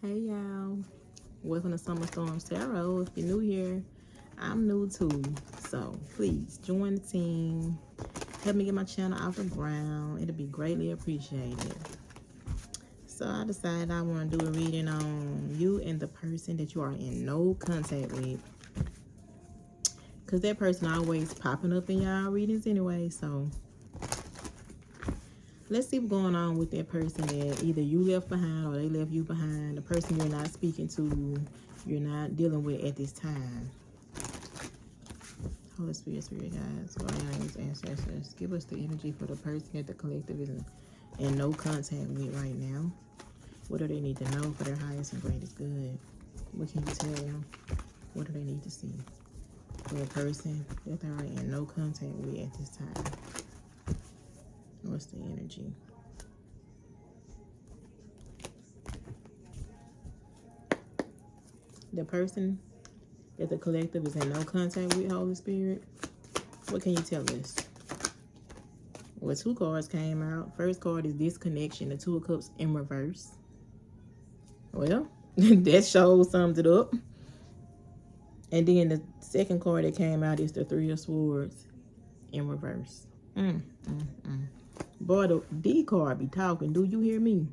Hey y'all, welcome to Summer Storm Tarot. If you're new here, I'm new too, so please join the team. Help me get my channel off the ground. It'll be greatly appreciated. So I decided I want to do a reading on you and the person that you are in no contact with, because that person always popping up in y'all readings anyway. So let's see what's going on with that person that either you left behind or they left you behind. The person you're not speaking to, you're not dealing with at this time. Holy Spirit, Spirit guides, guardians, ancestors, give us the energy for the person that the collective is in no contact with right now. What do they need to know for their highest and greatest good? What can you tell them? What do they need to see for the person that they're in no contact with at this time? What's the energy? The person that the collective is in no contact with, Holy Spirit, what can you tell us? Well, two cards came out. First card is disconnection, the Two of Cups in reverse. Well, that shows sums it up. And then the second card that came out is the Three of Swords in reverse. Boy, the D card be talking. Do you hear me?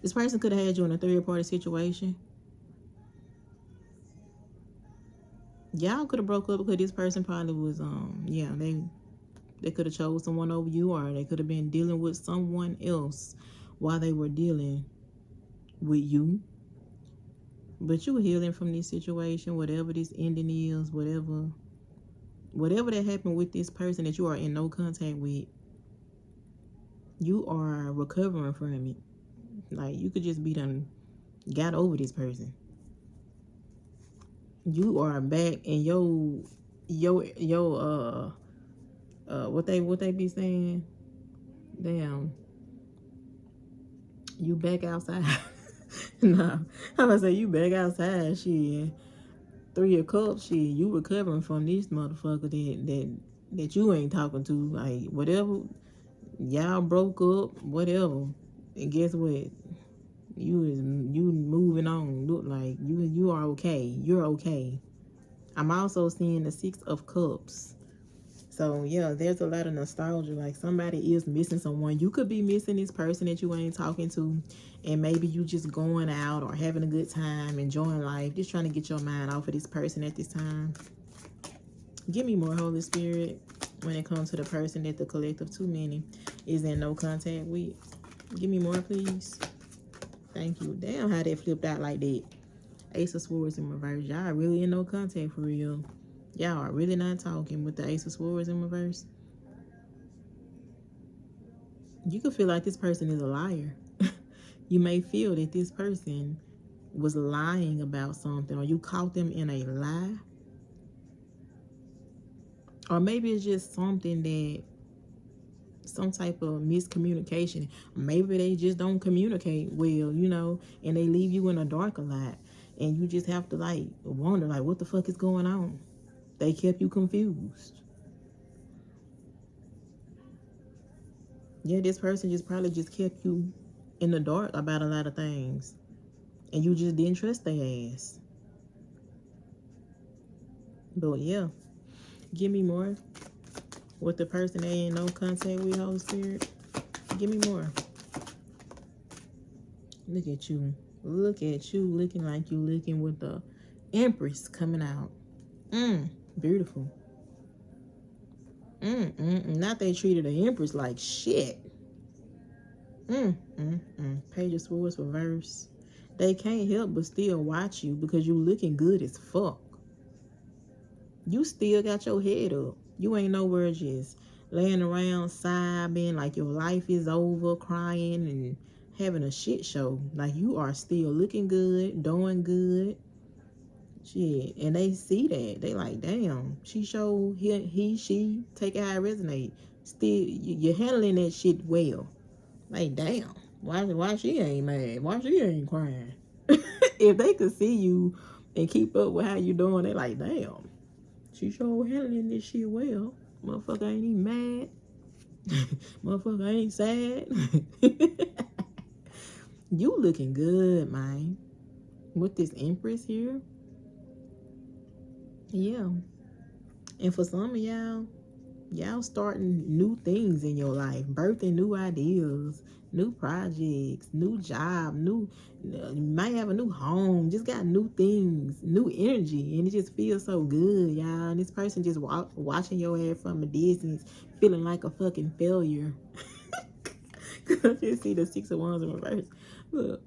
This person could have had you in a third-party situation. Y'all could have broke up because this person probably was, yeah, they could have chose someone over you, or they could have been dealing with someone else while they were dealing with you. But you were healing from this situation, whatever this ending is, whatever that happened with this person that you are in no contact with, you are recovering from it. Like, you could just be done got over this person. You are back in what they be saying? Damn. You back outside. Nah. I'm gonna say you back outside, shit. Three of Cups, shit. You recovering from this motherfucker that you ain't talking to. Like, whatever. Y'all broke up, whatever. And guess what? You moving on. Look like you are okay. You're okay. I'm also seeing the Six of Cups. So yeah, there's a lot of nostalgia. Like, somebody is missing someone. You could be missing this person that you ain't talking to, and maybe you just going out or having a good time, enjoying life, just trying to get your mind off of this person at this time. Give me more, Holy Spirit, when it comes to the person that the collective too many is in no contact with. Give me more, please. Thank you. Damn, how that flipped out like that. Ace of Swords in reverse. Y'all really in no contact for real. Y'all are really not talking with the Ace of Swords in reverse. You could feel like this person is a liar. You may feel that this person was lying about something, or you caught them in a lie. Or maybe it's just something that, some type of miscommunication. Maybe they just don't communicate well, you know, and they leave you in the dark a lot. And you just have to, like, wonder, like, what the fuck is going on? They kept you confused. Yeah, this person just probably just kept you in the dark about a lot of things. And you just didn't trust their ass. But yeah, give me more. With the person they ain't no contact with, Holy Spirit. Give me more. Look at you. Look at you looking like you looking with the Empress coming out. Beautiful. Not they treated the Empress like shit. Page of Swords reverse. They can't help but still watch you because you looking good as fuck. You still got your head up. You ain't nowhere just laying around sobbing like your life is over, crying and having a shit show. Like, you are still looking good, doing good. Shit. And they see that. They like, damn, she showed she, take it how it resonate. Still, you're handling that shit well. Like, damn, why she ain't mad? Why she ain't crying? If they could see you and keep up with how you doing, they like, damn, she sure handling this shit well. Motherfucker ain't even mad. Motherfucker ain't sad. You looking good, man. With this Empress here. Yeah. And for some of y'all starting new things in your life, birthing new ideas, new projects, new job, you might have a new home, just got new things, new energy, and it just feels so good, y'all. And this person just watching your ass from a distance, feeling like a fucking failure. I just see the 6 of Wands in reverse. Look,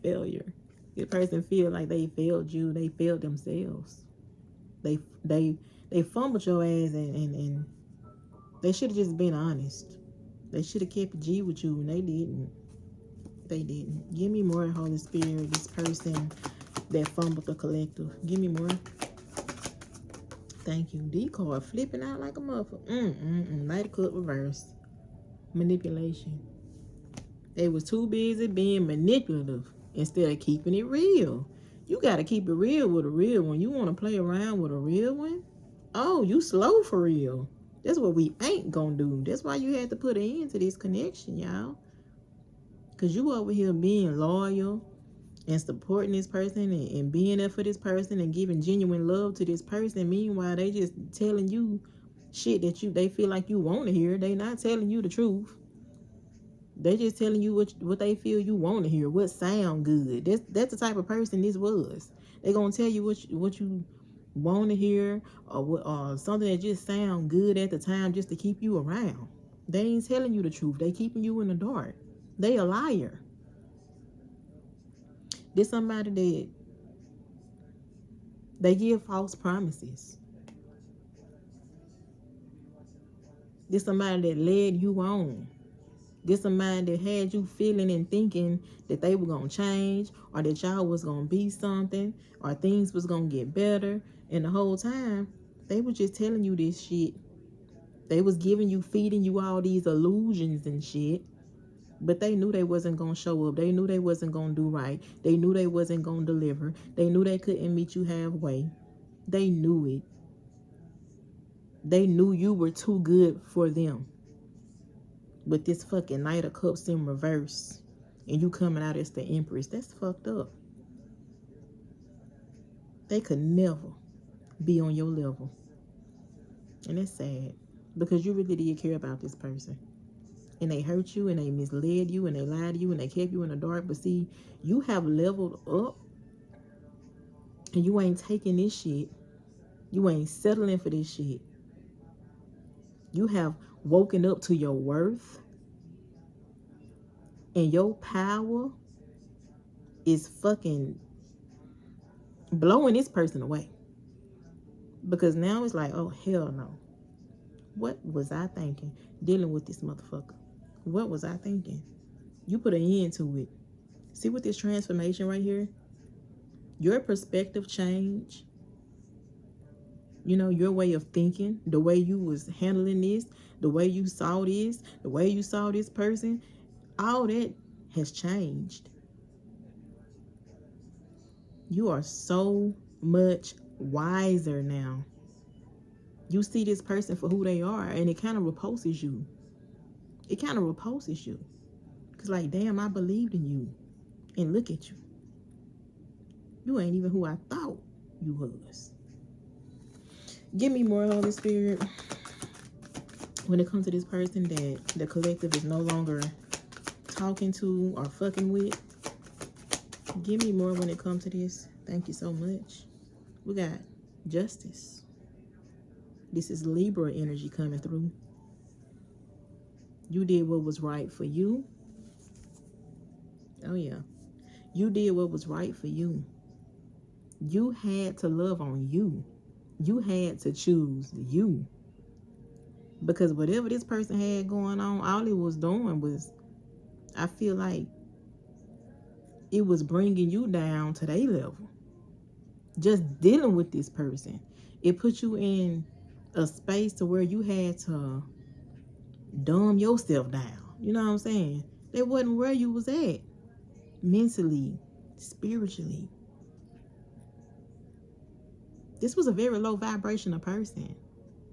failure. The person feel like they failed you, they failed themselves. They they they fumbled your ass, and they should have just been honest. They should have kept a G with you, and they didn't. They didn't. Give me more, Holy Spirit. This person that fumbled the collective. Give me more. Thank you. D card flipping out like a motherfucker. Knight of Cup reverse. Manipulation. They was too busy being manipulative instead of keeping it real. You got to keep it real with a real one. You want to play around with a real one? Oh, you slow for real. That's what we ain't gonna do. That's why you had to put an end to this connection, y'all. Because you over here being loyal and supporting this person and being there for this person and giving genuine love to this person. Meanwhile, they just telling you shit that they feel like you want to hear. They not telling you the truth. They just telling you what they feel you want to hear, what sound good. That's the type of person this was. They gonna tell you what you want to hear, or something that just sound good at the time just to keep you around. They ain't telling you the truth. They keeping you in the dark. They a liar. This somebody that they give false promises. This somebody that led you on. This somebody that had you feeling and thinking that they were going to change, or that y'all was going to be something, or things was going to get better. And the whole time, they were just telling you this shit. They was feeding you all these illusions and shit. But they knew they wasn't going to show up. They knew they wasn't going to do right. They knew they wasn't going to deliver. They knew they couldn't meet you halfway. They knew it. They knew you were too good for them. With this fucking Knight of Cups in reverse, and you coming out as the Empress, that's fucked up. They could never be on your level. And it's sad, because you really did care about this person. And they hurt you, and they misled you, and they lied to you, and they kept you in the dark. But see, you have leveled up, and you ain't taking this shit. You ain't settling for this shit. You have woken up to your worth, and your power is fucking blowing this person away. Because now it's like, oh, hell no. What was I thinking dealing with this motherfucker? What was I thinking? You put an end to it. See with this transformation right here? Your perspective change. You know, your way of thinking, the way you was handling this, the way you saw this, the way you saw this person, all that has changed. You are so much wiser now. You see this person for who they are, and it kind of repulses you. It kind of repulses you. Because like, damn, I believed in you. And look at you. You ain't even who I thought you was. Give me more, Holy Spirit. When it comes to this person that the collective is no longer talking to or fucking with. Give me more when it comes to this. Thank you so much. We got justice. This is Libra energy coming through. You did what was right for you. Oh, yeah. You did what was right for you. You had to love on you. You had to choose you. Because whatever this person had going on, all it was doing was, I feel like it was bringing you down to their level. Just dealing with this person. It put you in a space to where you had to dumb yourself down. You know what I'm saying? That wasn't where you was at. Mentally, spiritually. This was a very low vibrational person.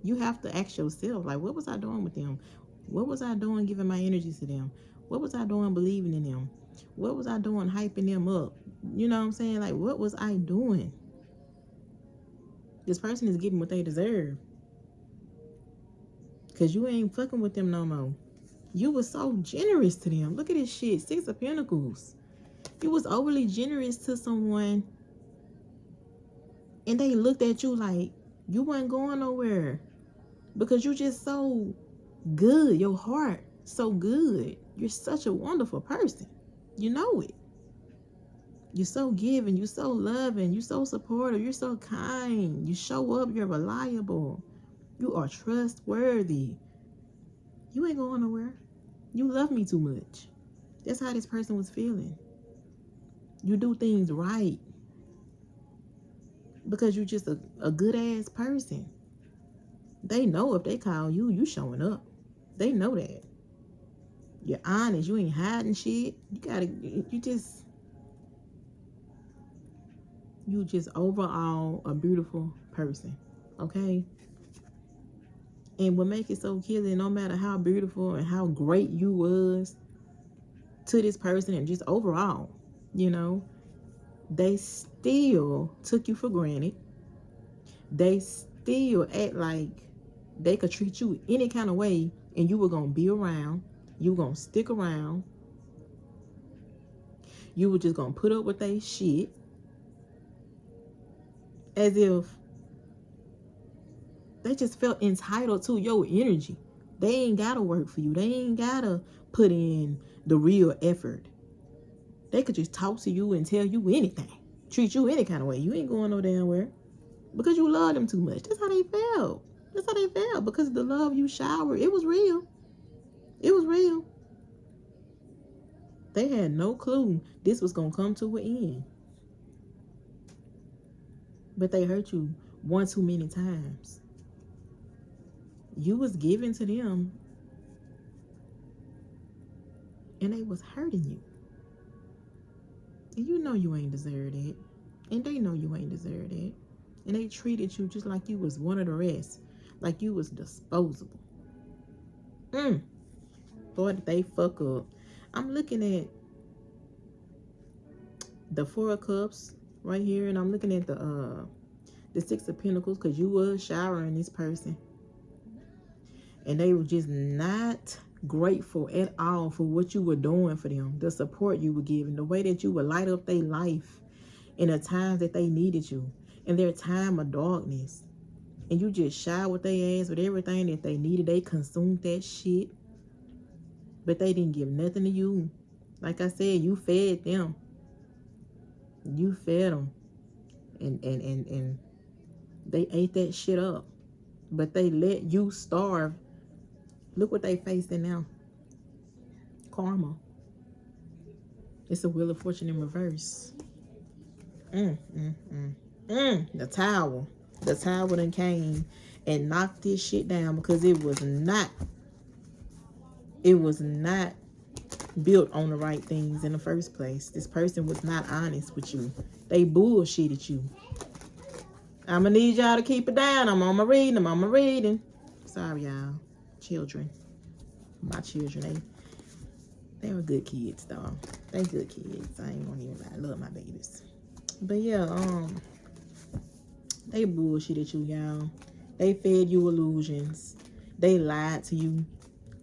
You have to ask yourself, like, what was I doing with them? What was I doing giving my energy to them? What was I doing believing in them? What was I doing hyping them up? You know what I'm saying? Like, what was I doing? This person is getting what they deserve. Because you ain't fucking with them no more. You was so generous to them. Look at this shit. 6 of Pentacles. You was overly generous to someone, and they looked at you like you wasn't going nowhere. Because you just so good. Your heart so good. You're such a wonderful person. You know it. You're so giving. You're so loving. You're so supportive. You're so kind. You show up. You're reliable. You are trustworthy. You ain't going nowhere. You love me too much. That's how this person was feeling. You do things right. Because you're just a good ass person. They know if they call you, you showing up. They know that. You're honest. You ain't hiding shit. You just overall a beautiful person. Okay? And what make it so killing, no matter how beautiful and how great you was to this person and just overall, you know, they still took you for granted. They still act like they could treat you any kind of way and you were going to be around. You were going to stick around. You were just going to put up with their shit. As if they just felt entitled to your energy. They ain't got to work for you. They ain't got to put in the real effort. They could just talk to you and tell you anything. Treat you any kind of way. You ain't going no damn where. Because you love them too much. That's how they felt. That's how they felt. Because the love you showered, it was real. It was real. They had no clue this was going to come to an end. But they hurt you one too many times. You was giving to them, and they was hurting you. And you know you ain't deserved it. And they know you ain't deserved it. And they treated you just like you was one of the rest. Like you was disposable. Boy, did they fuck up. I'm looking at the 4 of Cups right here. And I'm looking at the 6 of Pentacles. Because you was showering this person. And they were just not grateful at all for what you were doing for them. The support you were giving. The way that you would light up their life in the times that they needed you. In their time of darkness. And you just showered their ass with everything that they needed. They consumed that shit. But they didn't give nothing to you. Like I said, you fed them. You fed them. And they ate that shit up. But they let you starve. Look what they facing now. Karma. It's a Wheel of Fortune in reverse. The tower. The tower done came and knocked this shit down because it was not built on the right things in the first place. This person was not honest with you. They bullshitted you. I'm gonna need y'all to keep it down. I'm on my reading. Sorry, y'all. Children. My children, they were good kids, though. They good kids. I ain't gonna even lie. I love my babies. But yeah, they bullshitted you, y'all. They fed you illusions. They lied to you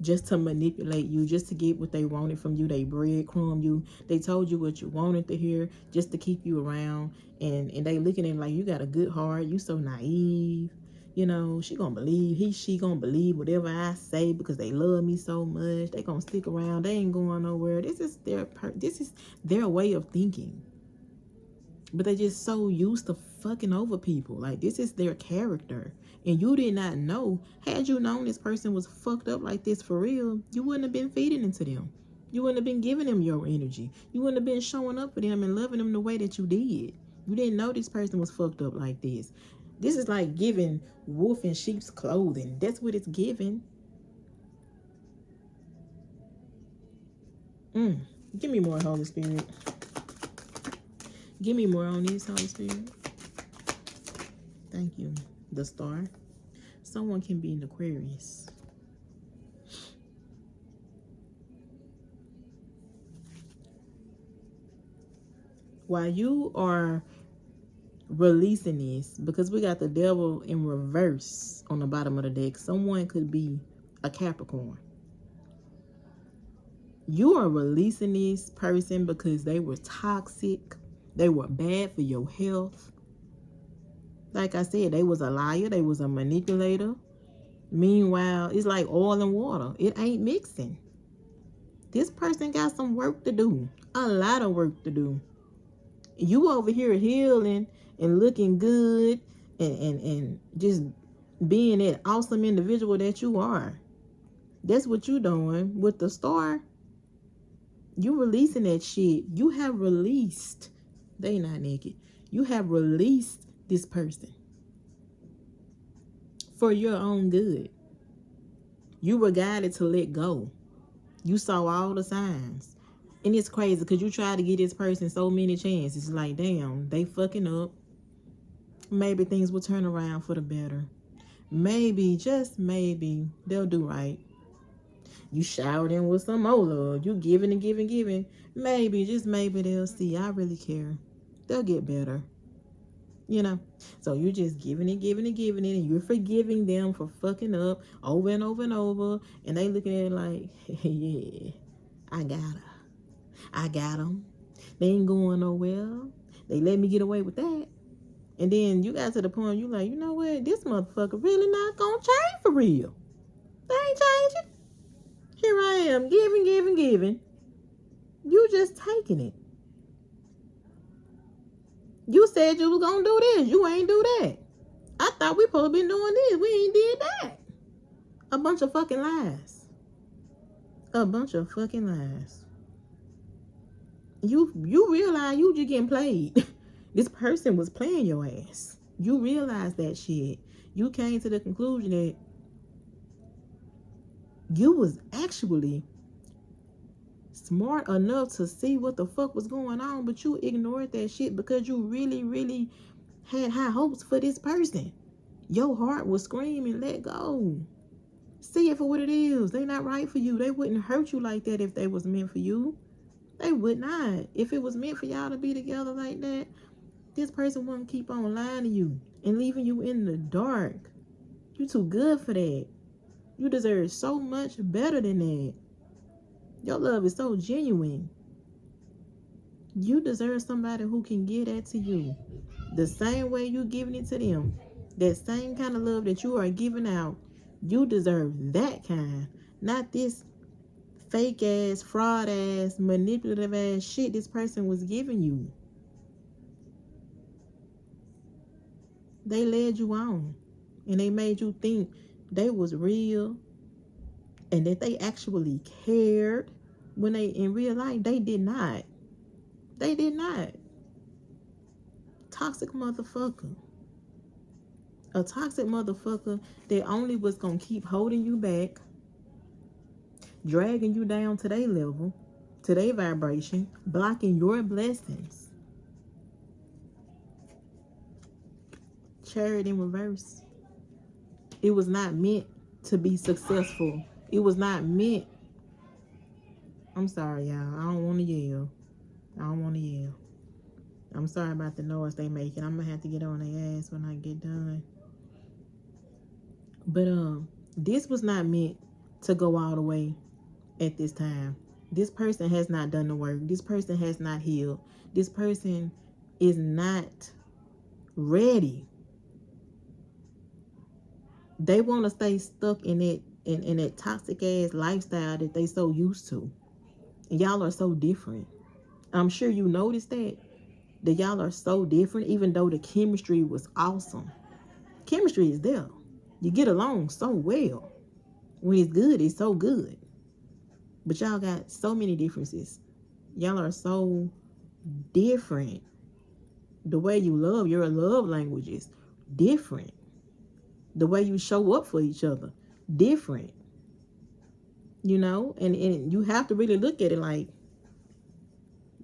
just to manipulate you, just to get what they wanted from you. They breadcrumb you. They told you what you wanted to hear just to keep you around. And they looking at it like, you got a good heart. You so naive. You know, she gonna believe whatever I say because they love me so much. They gonna stick around. They ain't going nowhere. This is their way of thinking. But they just so used to fucking over people. Like, this is their character. And you did not know. Had you known this person was fucked up like this for real, you wouldn't have been feeding into them. You wouldn't have been giving them your energy. You wouldn't have been showing up for them and loving them the way that you did. You didn't know this person was fucked up like this. This is like giving wolf in sheep's clothing. That's what it's giving. Give me more, Holy Spirit. Give me more on this, Holy Spirit. Thank you. The Star. Someone can be an Aquarius. While you are releasing this, because we got the devil in reverse on the bottom of the deck, someone could be a Capricorn. You are releasing this person because they were toxic, they were bad for your health. Like I said, they was a liar, they was a manipulator. Meanwhile, it's like oil and water, it ain't mixing. This person got some work to do, a lot of work to do. You over here healing and looking good and just being that awesome individual that you are. That's what you doing with the star. You releasing that shit. You have released. They not naked. You have released this person for your own good. You were guided to let go. You saw all the signs. And it's crazy because you try to give this person so many chances. It's like, damn, they fucking up. Maybe things will turn around for the better. Maybe, just maybe, they'll do right. You showered in with some more love. You giving and giving, giving. Maybe, just maybe they'll see. I really care. They'll get better. You know? So you're just giving and giving and giving it. And you're forgiving them for fucking up over and over and over. And they looking at it like, yeah, I got her. I got them. They ain't going nowhere. They let me get away with that. And then you got to the point you like, you know what? This motherfucker really not gonna change for real. They ain't changing. Here I am, giving, giving, giving. You just taking it. You said you was gonna do this. You ain't do that. I thought we supposed to be doing this. We ain't did that. A bunch of fucking lies. A bunch of fucking lies. You realize you just getting played. This person was playing your ass. You realize that shit. You came to the conclusion that you was actually smart enough to see what the fuck was going on, but you ignored that shit because you really, really had high hopes for this person. Your heart was screaming, let go. See it for what it is. They not right for you. They wouldn't hurt you like that if they was meant for you. They would not. If it was meant for y'all to be together like that, this person wouldn't keep on lying to you and leaving you in the dark. You too good for that. You deserve so much better than that. Your love is so genuine. You deserve somebody who can give that to you. The same way you giving it to them. That same kind of love that you are giving out. You deserve that kind. Not this fake ass, fraud ass, manipulative ass shit this person was giving you. They led you on. And they made you think they was real. And that they actually cared. When they, in real life, they did not. They did not. Toxic motherfucker. A toxic motherfucker that only was going to keep holding you back. Dragging you down to their level. To their vibration. Blocking your blessings. Chariot in reverse. It was not meant to be successful. It was not meant. I'm sorry, y'all. I don't want to yell. I don't want to yell. I'm sorry about the noise they making. I'm going to have to get on their ass when I get done. But this was not meant to go all the way at this time. This person has not done the work. This person has not healed. This person is not ready. They want to stay stuck in that toxic ass lifestyle that they so used to. And y'all are so different. I'm sure you noticed that y'all are so different, even though the chemistry was awesome. Chemistry is there. You get along so well. When it's good, it's so good. But y'all got so many differences. Y'all are so different. The way you love, your love language is different. The way you show up for each other, different. You know, and you have to really look at it like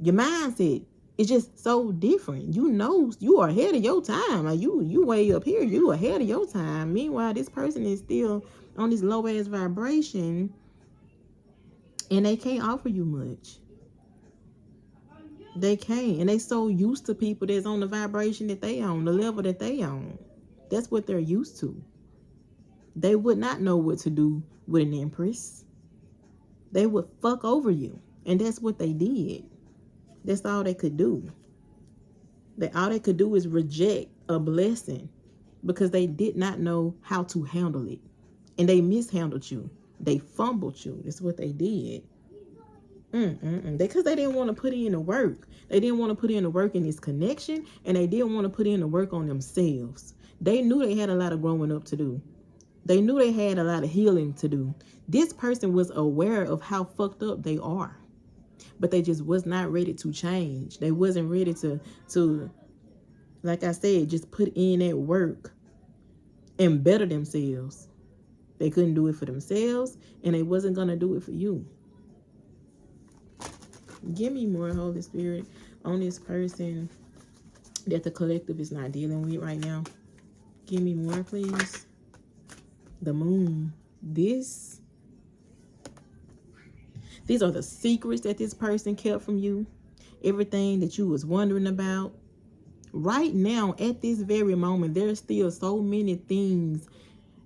your mindset is just so different. You know, you are ahead of your time. Like you way up here, you ahead of your time. Meanwhile, this person is still on this low ass vibration and they can't offer you much. They can't. And they so used to people that's on the vibration that they on, the level that they on. That's what they're used to. They would not know what to do with an empress. They would fuck over you. And that's what they did. That's all they could do. All they could do is reject a blessing because they did not know how to handle it. And they mishandled you. They fumbled you. That's what they did. Because they didn't want to put in the work. They didn't want to put in the work in this connection, and they didn't want to put in the work on themselves. They knew they had a lot of growing up to do. They knew they had a lot of healing to do. This person was aware of how fucked up they are, but they just was not ready to change. They wasn't ready to, like I said, just put in that work and better themselves. They couldn't do it for themselves, and they wasn't going to do it for you. Give me more, Holy Spirit, on this person that the collective is not dealing with right now. Give me more, please. The moon. These are the secrets that this person kept from you. Everything that you was wondering about. Right now, at this very moment, there's still so many things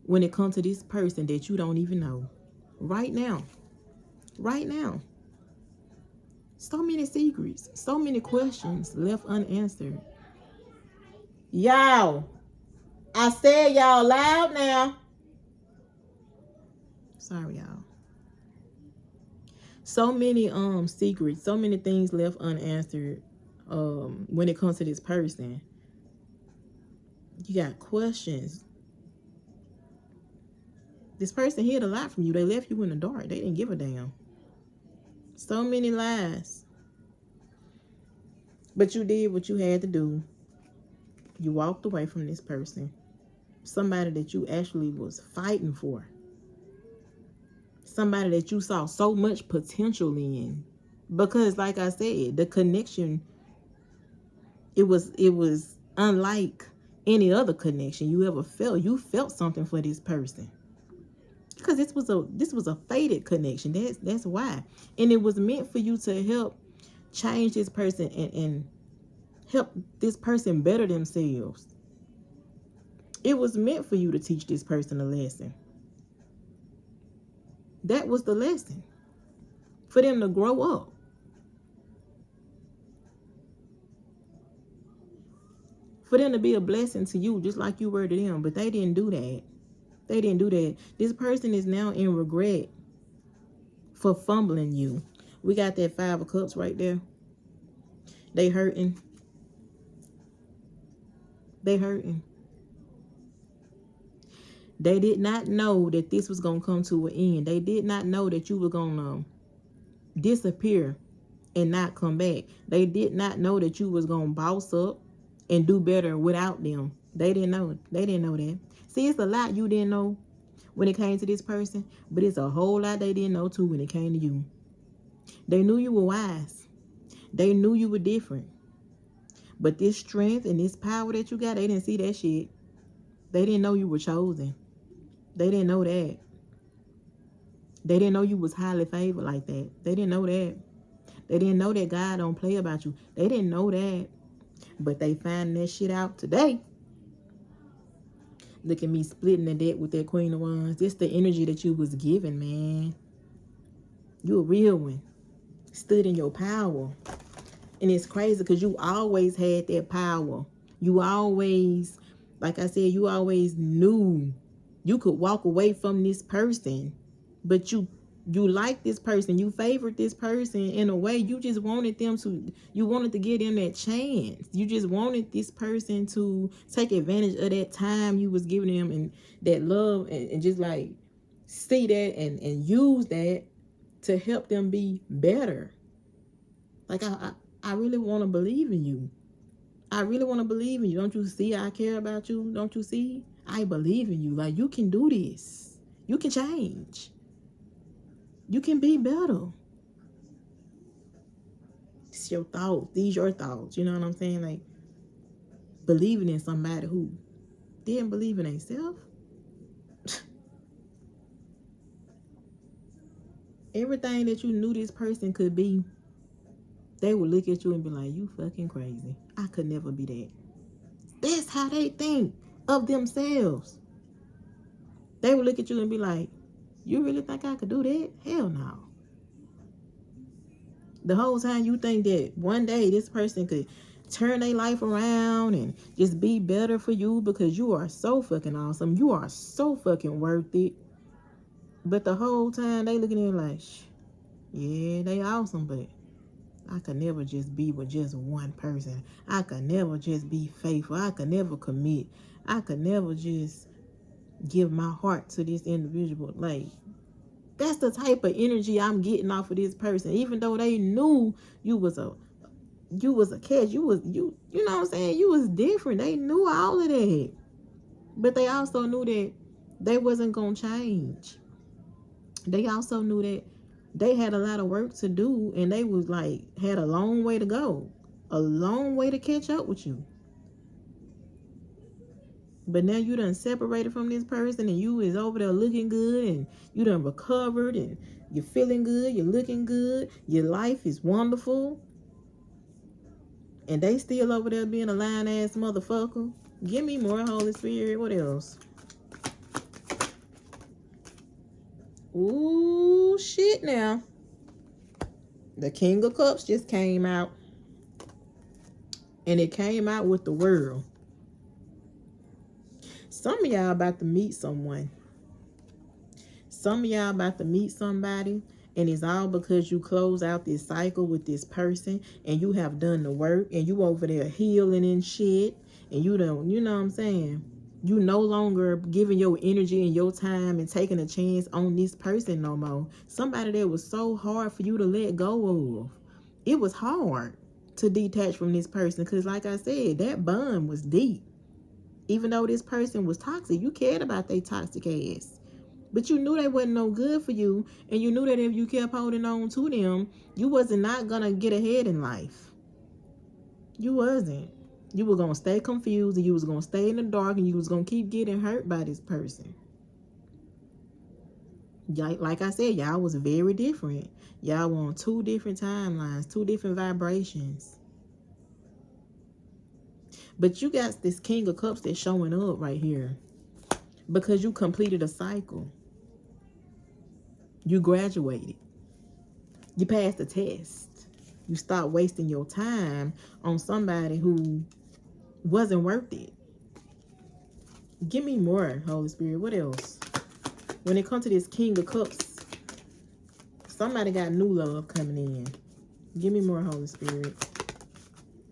when it comes to this person that you don't even know. Right now. Right now. So many secrets. So many questions left unanswered. Y'all. I said y'all loud now. Sorry, y'all. So many secrets. So many things left unanswered when it comes to this person. You got questions. This person hid a lot from you. They left you in the dark. They didn't give a damn. So many lies. But you did what you had to do. You walked away from this person. Somebody that you actually was fighting for. Somebody that you saw so much potential in. Because like I said, the connection, it was unlike any other connection you ever felt. You felt something for this person. Because this was a fated connection. That's why. And it was meant for you to help change this person and help this person better themselves. It was meant for you to teach this person a lesson. That was the lesson. For them to grow up. For them to be a blessing to you, just like you were to them. But they didn't do that. They didn't do that. This person is now in regret for fumbling you. We got that 5 of Cups right there. They hurting. They hurting. They did not know that this was going to come to an end. They did not know that you were going to disappear and not come back. They did not know that you was going to boss up and do better without them. They didn't know. They didn't know that. See, it's a lot you didn't know when it came to this person, but it's a whole lot they didn't know too when it came to you. They knew you were wise. They knew you were different. But this strength and this power that you got, they didn't see that shit. They didn't know you were chosen. They didn't know that. They didn't know you was highly favored like that. They didn't know that. They didn't know that God don't play about you. They didn't know that. But they find that shit out today. Look at me splitting the deck with that Queen of Wands. This the energy that you was given, man. You a real one. Stood in your power. And it's crazy because you always had that power. You always, like I said, you always knew you could walk away from this person. But you liked this person. You favored this person in a way. You just wanted them to, you wanted to give them that chance. You just wanted this person to take advantage of that time you was giving them and that love and just like see that and use that to help them be better. Like I really want to believe in you. I really want to believe in you. Don't you see I care about you? Don't you see? I believe in you. Like you can do this. You can change. You can be better. It's your thoughts. These your thoughts. You know what I'm saying? Like believing in somebody who didn't believe in themselves. Everything that you knew this person could be, They would look at you and be like, you fucking crazy. I could never be that. That's how they think of themselves. They would look at you and be like, you really think I could do that? Hell no. The whole time you think that one day this person could turn their life around and just be better for you because you are so fucking awesome. You are so fucking worth it. But the whole time they looking at it like, yeah, they awesome, but I could never just be with just one person. I could never just be faithful. I could never commit. I could never just give my heart to this individual. Like, that's the type of energy I'm getting off of this person. Even though they knew you was a catch, you know what I'm saying? You was different. They knew all of that. But they also knew that they wasn't gonna change. They also knew that they had a lot of work to do, and they was like had a long way to go, a long way to catch up with you. But now you done separated from this person, and you is over there looking good, and you done recovered, and you're feeling good, you're looking good, your life is wonderful, and they still over there being a lying ass motherfucker. Give me more, Holy Spirit. What else? Ooh, shit now. The King of Cups just came out. And it came out with the world. Some of y'all about to meet someone. Some of y'all about to meet somebody. And it's all because you close out this cycle with this person. And you have done the work. And you over there healing and shit. And you don't, you know what I'm saying? You no longer giving your energy and your time and taking a chance on this person no more. Somebody that was so hard for you to let go of. It was hard to detach from this person because, like I said, that bond was deep. Even though this person was toxic, you cared about their toxic ass. But you knew they wasn't no good for you, and you knew that if you kept holding on to them, you wasn't not going to get ahead in life. You wasn't. You were going to stay confused, and you was going to stay in the dark, and you was going to keep getting hurt by this person. Like I said, y'all was very different. Y'all were on two different timelines, two different vibrations. But you got this King of Cups that's showing up right here because you completed a cycle. You graduated. You passed the test. You stopped wasting your time on somebody who wasn't worth it. Give me more, Holy Spirit. What else? When it comes to this King of Cups, somebody got new love coming in. Give me more, Holy Spirit.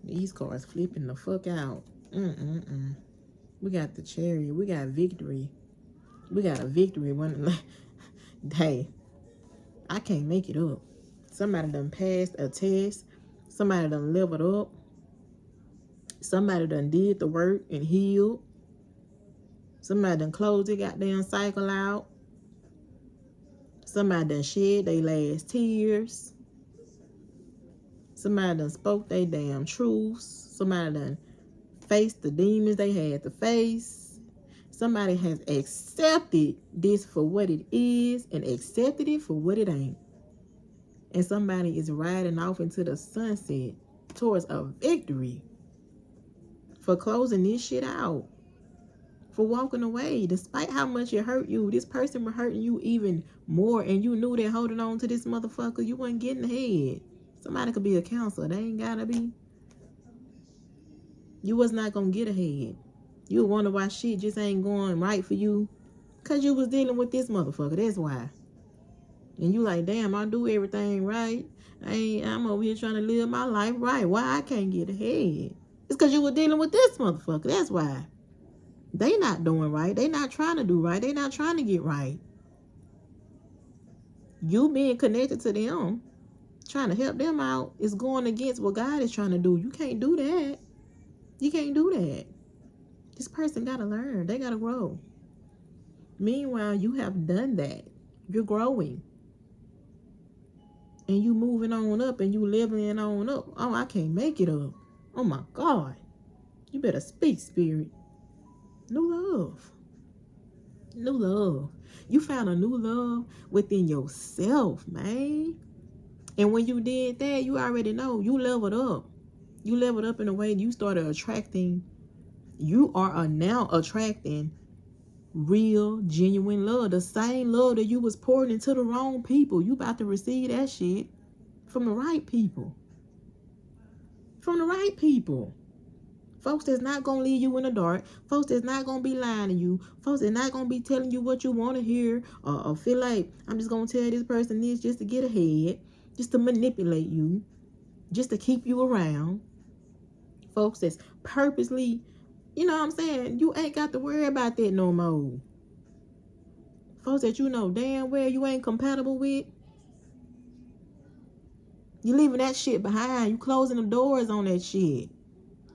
These cards flipping the fuck out. We got the Chariot. We got victory. We got a victory. Hey, I can't make it up. Somebody done passed a test. Somebody done leveled up. Somebody done did the work and healed. Somebody done closed their goddamn cycle out. Somebody done shed their last tears. Somebody done spoke their damn truths. Somebody done faced the demons they had to face. Somebody has accepted this for what it is and accepted it for what it ain't. And somebody is riding off into the sunset towards a victory for closing this shit out, for walking away. Despite how much it hurt you, this person was hurting you even more, and you knew that holding on to this motherfucker, you wasn't getting ahead. Somebody could be a counselor. They ain't gotta be. You was not gonna get ahead. You wonder why shit just ain't going right for you, because you was dealing with this motherfucker. That's why. And you like, damn, I do everything right. I'm over here trying to live my life right. Why I can't get ahead? It's because you were dealing with this motherfucker. That's why. They not doing right. They not trying to do right. They not trying to get right. You being connected to them, trying to help them out, is going against what God is trying to do. You can't do that. You can't do that. This person got to learn. They got to grow. Meanwhile, you have done that. You're growing. And you moving on up and you leveling on up. Oh, I can't make it up. Oh my God. You better speak, Spirit. New love. New love. You found a new love within yourself, man. And when you did that, you already know you leveled up. You leveled up in a way you started attracting. You are now attracting real, genuine love. The same love that you was pouring into the wrong people. You about to receive that shit from the right people. From the right people. Folks that's not going to leave you in the dark. Folks that's not going to be lying to you. Folks that's not going to be telling you what you want to hear. Or feel like, I'm just going to tell this person this just to get ahead. Just to manipulate you. Just to keep you around. Folks that's purposely, you know what I'm saying? You ain't got to worry about that no more. Folks that you know damn well you ain't compatible with. You leaving that shit behind. You closing the doors on that shit.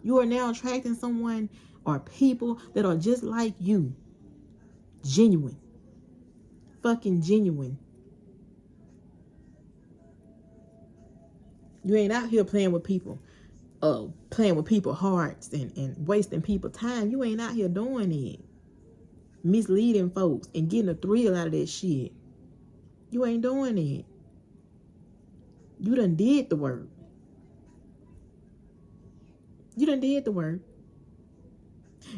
You are now attracting someone or people that are just like you. Genuine. Fucking genuine. You ain't out here playing with people. Playing with people's hearts and wasting people's time. You ain't out here doing it. Misleading folks and getting a thrill out of that shit. You ain't doing it. You done did the work. You done did the work.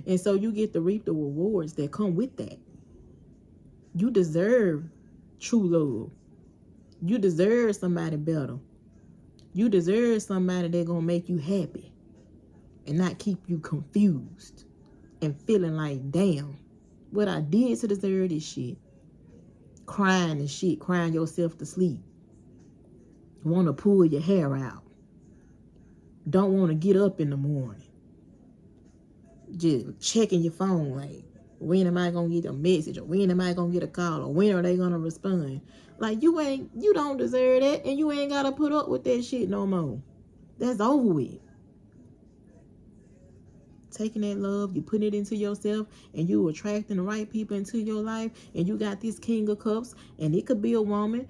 And so you get to reap the rewards that come with that. You deserve true love. You deserve somebody better. You deserve somebody that's going to make you happy and not keep you confused and feeling like, damn, what I did to deserve this shit. Crying and shit, crying yourself to sleep. Want to pull your hair out. Don't want to get up in the morning. Just checking your phone like, when am I going to get a message? Or when am I going to get a call? Or when are they going to respond? Like, you don't deserve that. And you ain't got to put up with that shit no more. That's over with. Taking that love, you putting it into yourself, and you attracting the right people into your life, and you got this King of Cups, and it could be a woman.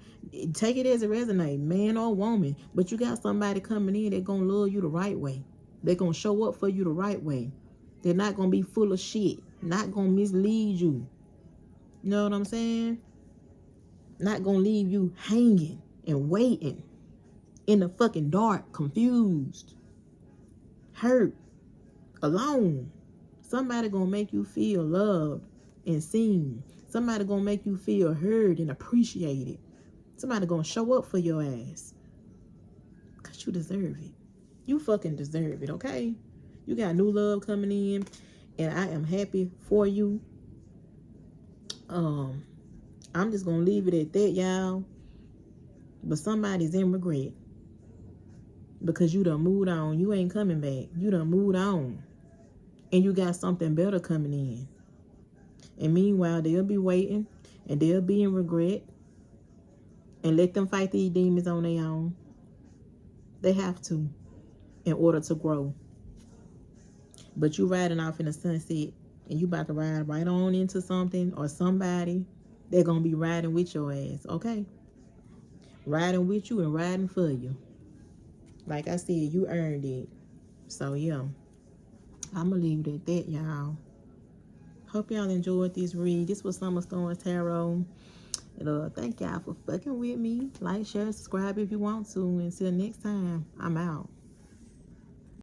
Take it as a resonate, man or woman. But you got somebody coming in that going to love you the right way. They're going to show up for you the right way. They're not going to be full of shit. Not going to mislead you. You know what I'm saying? Not going to leave you hanging and waiting in the fucking dark, confused, hurt, alone. Somebody going to make you feel loved and seen. Somebody going to make you feel heard and appreciated. Somebody going to show up for your ass. Because you deserve it. You fucking deserve it, okay? You got new love coming in. And I am happy for you. I'm just going to leave it at that, y'all. But somebody's in regret. Because you done moved on. You ain't coming back. You done moved on. And you got something better coming in. And meanwhile, they'll be waiting. And they'll be in regret. And let them fight these demons on their own. They have to. In order to grow. But you riding off in the sunset. And you about to ride right on into something or somebody. They're going to be riding with your ass. Okay? Riding with you and riding for you. Like I said, you earned it. So, yeah. I'm going to leave it at that, y'all. Hope y'all enjoyed this read. This was Summer Storm Tarot. And, thank y'all for fucking with me. Like, share, subscribe if you want to. Until next time, I'm out.